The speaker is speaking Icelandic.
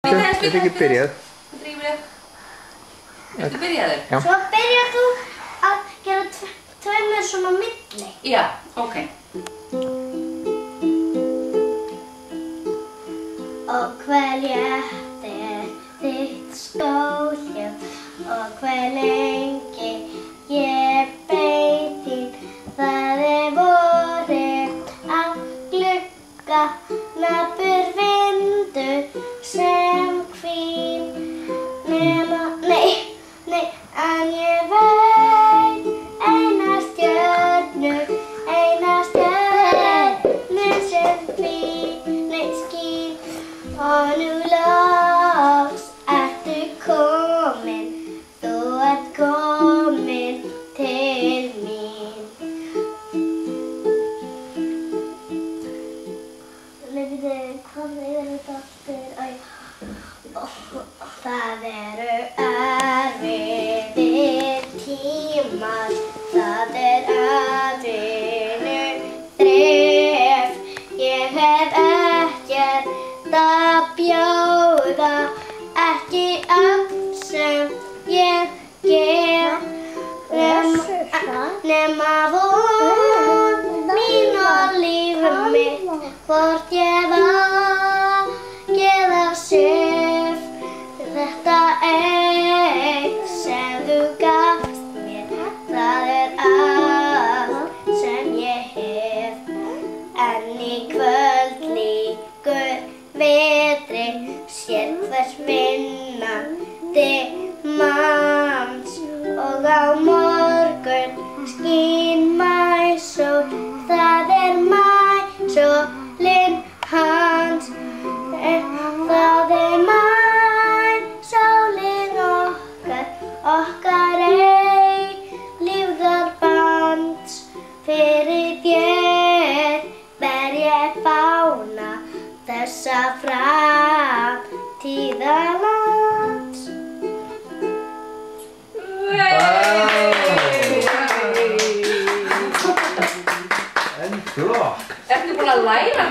Þetta er ekki byrjað. Ertu byrjaður? Já. Svo byrjar þú að gera tveimur svona milli. Já, ok. Og hver léttir þitt skóhljóð og hver lengi ég beið þín. Það vorið á glugga napur vindur sem hvín. En ég veit eina stjörnu sem skín. Og nú loks ertu komin, þú ert komin til mín. Hvað þetta aftur? Það eru erfiðir tímar, það atvinnu þref. Ég hef ekkert að bjóða, ekki allt sem ég gef, nema von mín og líf mitt, hvort ég vakið af sef. Þetta eitt sem þú gafst mér, það allt sem ég hef. En í kvöld lýkur vetri, sér hvers vinnandi manns. Og á morgun skín maísól, það maísólin hans. Það maísólin okkar eilífðarbands. Fyrir þér ber ég fána þessa framtíðarlands. En flott! Ertu búin að læra